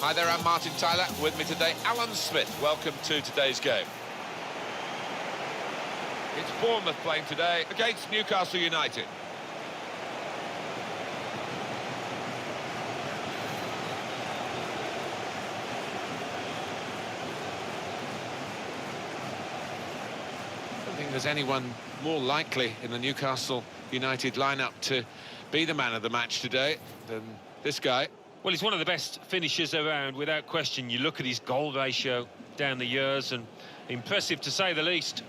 Hi there, I'm Martin Tyler. With me today, Alan Smith. Welcome to today's game. It's Bournemouth playing today against Newcastle United. I don't think there's anyone more likely in the Newcastle United lineup to be the man of the match today than this guy. Well, he's one of the best finishers around, without question. You look at his goal ratio down the years, and impressive to say the least.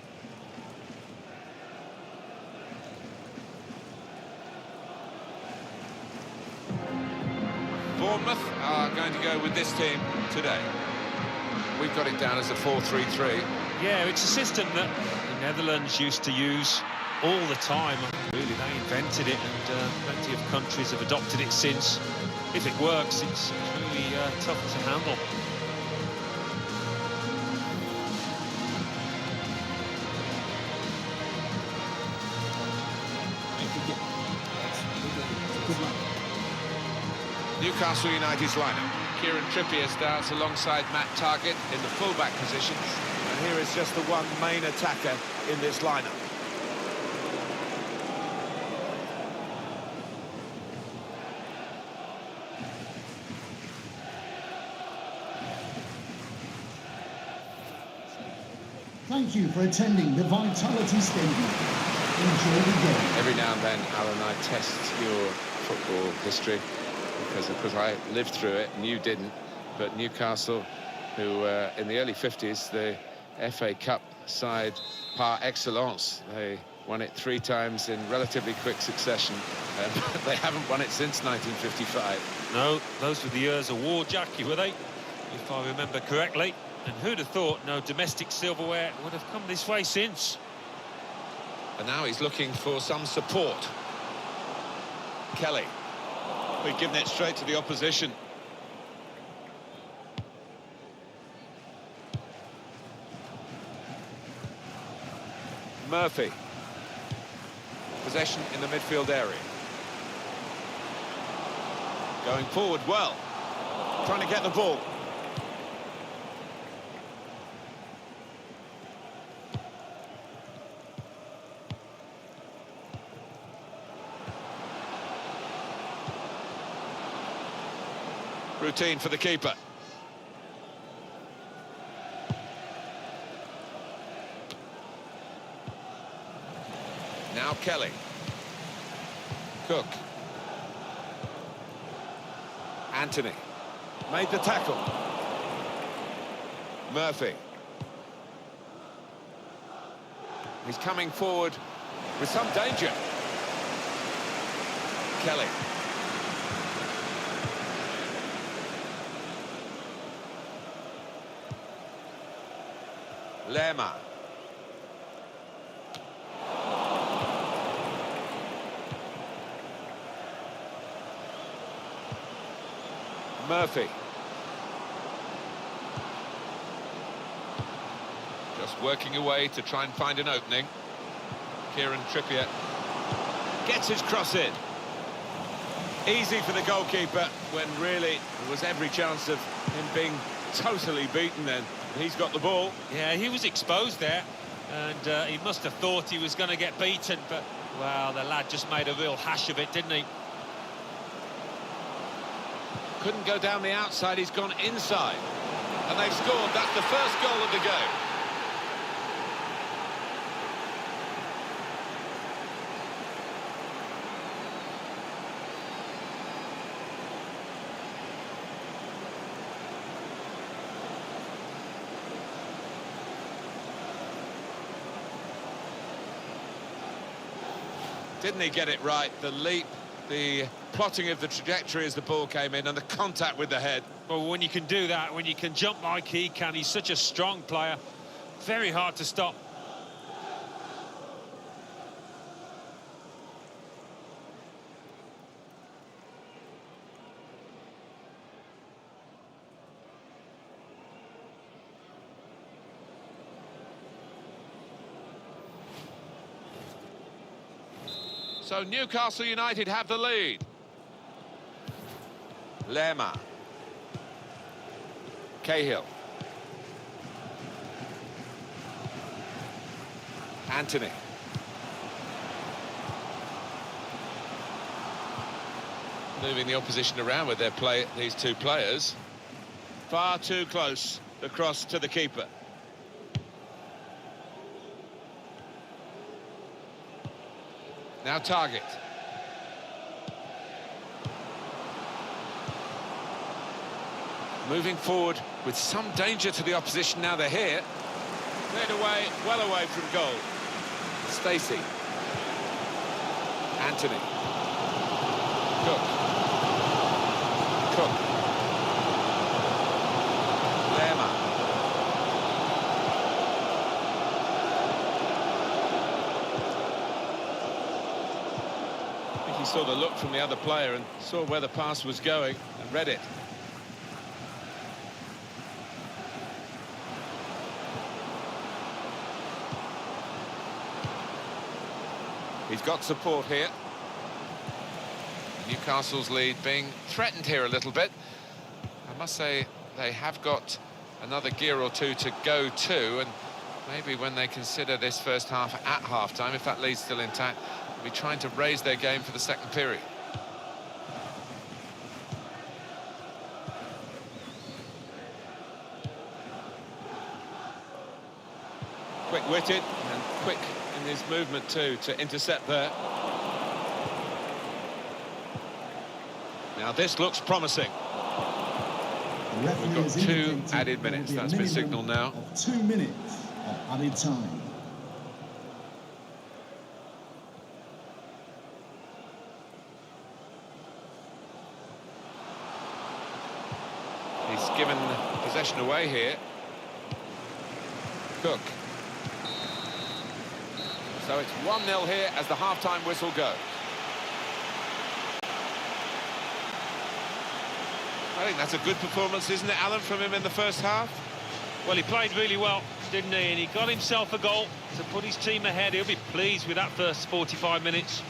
Bournemouth are going to go with this team today. We've got it down as a 4-3-3. Yeah, it's a system that the Netherlands used to use all the time. Really, they invented it, and plenty of countries have adopted it since. If it works, it's really tough to handle. Newcastle United's lineup. Kieran Trippier starts alongside Matt Targett in the full-back positions. And here is just the one main attacker in this lineup. Thank you for attending the Vitality Stadium. Enjoy the game. Every now and then, Alan, I test your football history because, of course, I lived through it and you didn't. But Newcastle, who in the early 50s, the FA Cup side par excellence, they won it 3 times in relatively quick succession. They haven't won it since 1955. No, those were the years of war, Jackie, were they? If I remember correctly. And who'd have thought no domestic silverware would have come this way since? And now he's looking for some support. Kelly. We've given it straight to the opposition. Murphy. Possession in the midfield area. Going forward well. Trying to get the ball. Routine for the keeper. Now Kelly. Cook. Anthony. Made the tackle. Murphy. He's coming forward with some danger. Kelly. Lerma. Murphy. Just working away to try and find an opening. Kieran Trippier gets his cross in. Easy for the goalkeeper when really there was every chance of him being totally beaten then. He's got the ball. Yeah, he was exposed there, and he must have thought he was going to get beaten, but, well, the lad just made a real hash of it, didn't he? Couldn't go down the outside, he's gone inside. And they've scored, that's the first goal of the game. Didn't he get it right? The leap, the plotting of the trajectory as the ball came in, and the contact with the head. Well, when you can do that, when you can jump like he can, he's such a strong player. Very hard to stop. So Newcastle United have the lead. Lerma. Cahill. Anthony. Moving the opposition around with these two players. Far too close. The cross to the keeper. Now Target. Moving forward with some danger to the opposition now they're here. Cleared away, well away from goal. Stacey. Anthony. Cook. Lerma. I think he saw the look from the other player and saw where the pass was going and read it. He's got support here. Newcastle's lead being threatened here a little bit. I must say they have got another gear or two to go to, and maybe when they consider this first half at half-time, if that lead's still intact, they'll be trying to raise their game for the second period. Quick-witted and quick in his movement too to intercept there. Now this looks promising. We've got 2 added minutes. That's been signalled now. 2 minutes of added time. He's given possession away here. Cook. So it's 1-0 here as the half-time whistle goes. I think that's a good performance, isn't it, Alan, from him in the first half? Well, he played really well, didn't he? And he got himself a goal to put his team ahead. He'll be pleased with that first 45 minutes.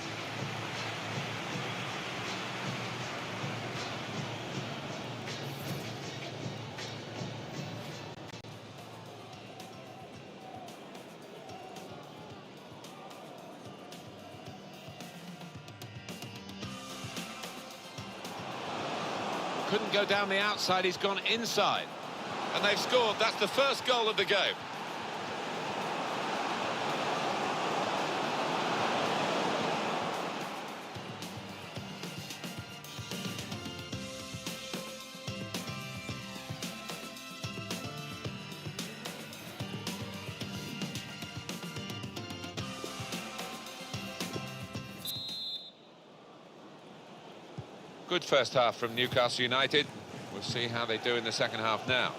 Couldn't go down the outside, he's gone inside. And they've scored. That's the first goal of the game. Good first half from Newcastle United. We'll see how they do in the second half now.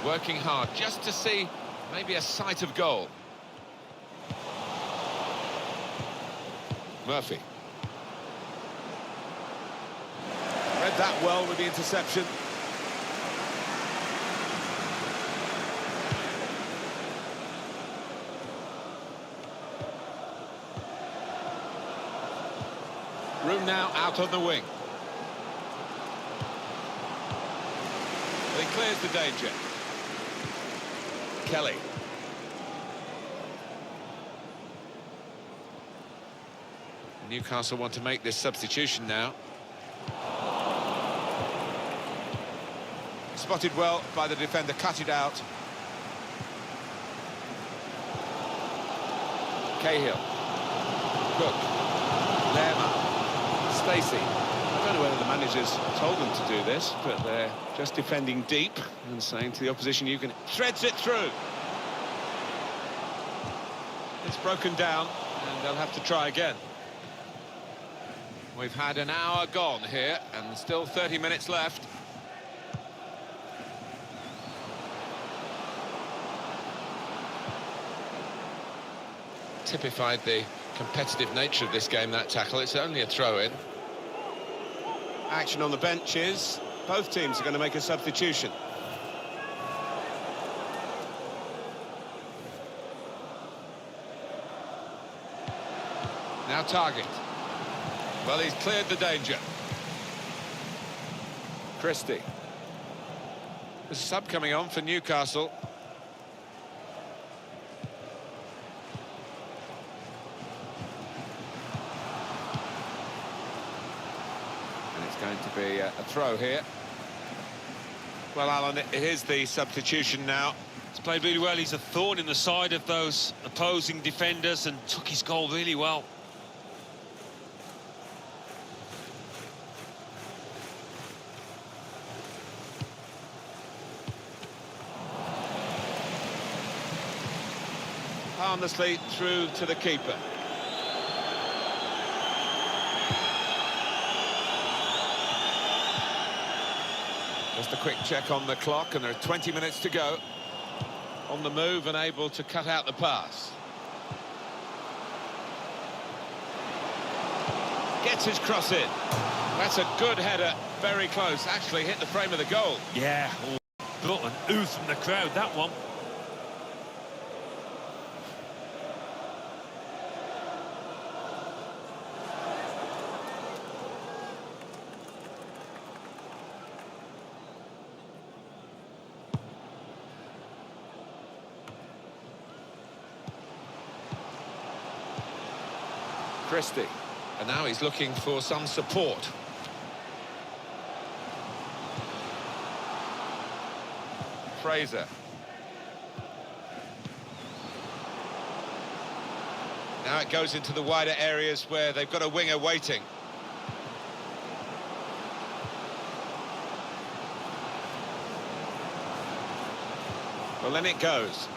Working hard just to see maybe a sight of goal. Murphy. Read that well with the interception. Room now out on the wing. He clears the danger. Kelly. Newcastle want to make this substitution now. Spotted well by the defender, cut it out. Cahill. Cook. Lerma. Stacey. I don't know whether the managers told them to do this, but they're just defending deep and saying to the opposition, you can... Threads it through. It's broken down, and they'll have to try again. We've had an hour gone here, and still 30 minutes left. Typified the competitive nature of this game, that tackle. It's only a throw-in. Action on the benches. Both teams are going to make a substitution. Now Target. Well, he's cleared the danger. Christie. There's a sub coming on for Newcastle. And it's going to be a throw here. Well, Alan, here's the substitution now. He's played really well. He's a thorn in the side of those opposing defenders and took his goal really well. Harmlessly through to the keeper. Just a quick check on the clock, and there are 20 minutes to go. On the move and able to cut out the pass. Gets his cross in. That's a good header, very close. Actually hit the frame of the goal. Yeah, got an oof from the crowd, that one. Christie, and now he's looking for some support. Fraser. Now it goes into the wider areas where they've got a winger waiting. Well, then it goes.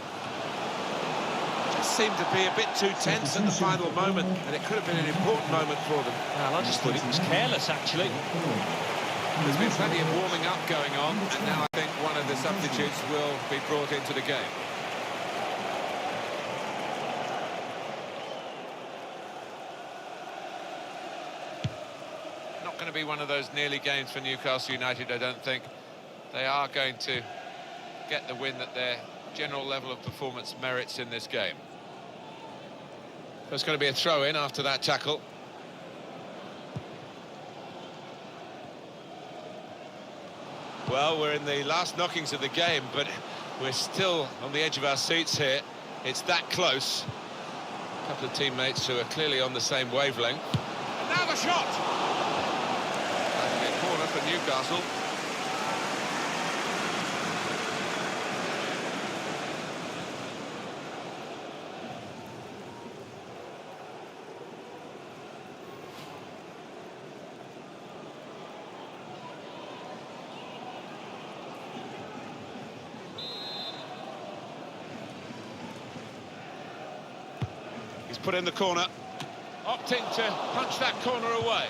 Seemed to be a bit too tense at the final moment, and it could have been an important moment for them. Well, I just thought it was careless, actually. There's been plenty of warming up going on, and now I think one of the substitutes will be brought into the game. Not going to be one of those nearly games for Newcastle United, I don't think. They are going to get the win that their general level of performance merits in this game. There's going to be a throw-in after that tackle. Well, we're in the last knockings of the game, but we're still on the edge of our seats here. It's that close. A couple of teammates who are clearly on the same wavelength. And now the shot! That'll be a corner for Newcastle. He's put in the corner, opting to punch that corner away.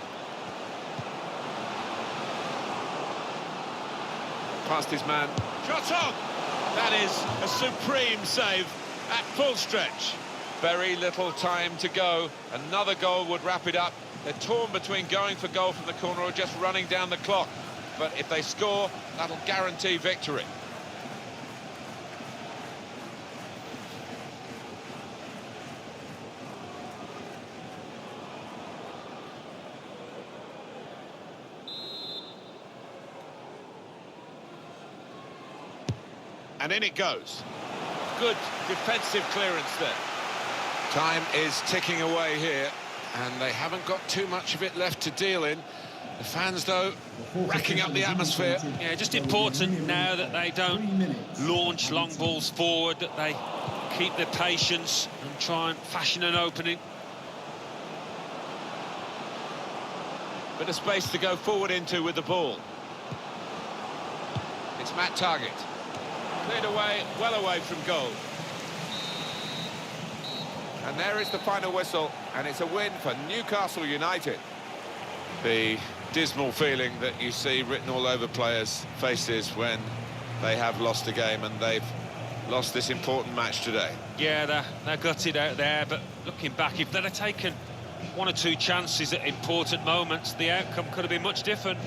Past his man, shot on! That is a supreme save at full stretch. Very little time to go. Another goal would wrap it up. They're torn between going for goal from the corner or just running down the clock. But if they score, that'll guarantee victory. And in it goes. Good defensive clearance there. Time is ticking away here, and they haven't got too much of it left to deal in. The fans, though, racking up the atmosphere. Yeah, just important now that they don't launch long balls forward, that they keep their patience and try and fashion an opening. Bit of space to go forward into with the ball. It's Matt Target. Cleared away, well away from goal. And there is the final whistle, and it's a win for Newcastle United. The dismal feeling that you see written all over players' faces when they have lost a game, and they've lost this important match today. Yeah, they're gutted out there, but looking back, if they'd have taken one or two chances at important moments, the outcome could have been much different.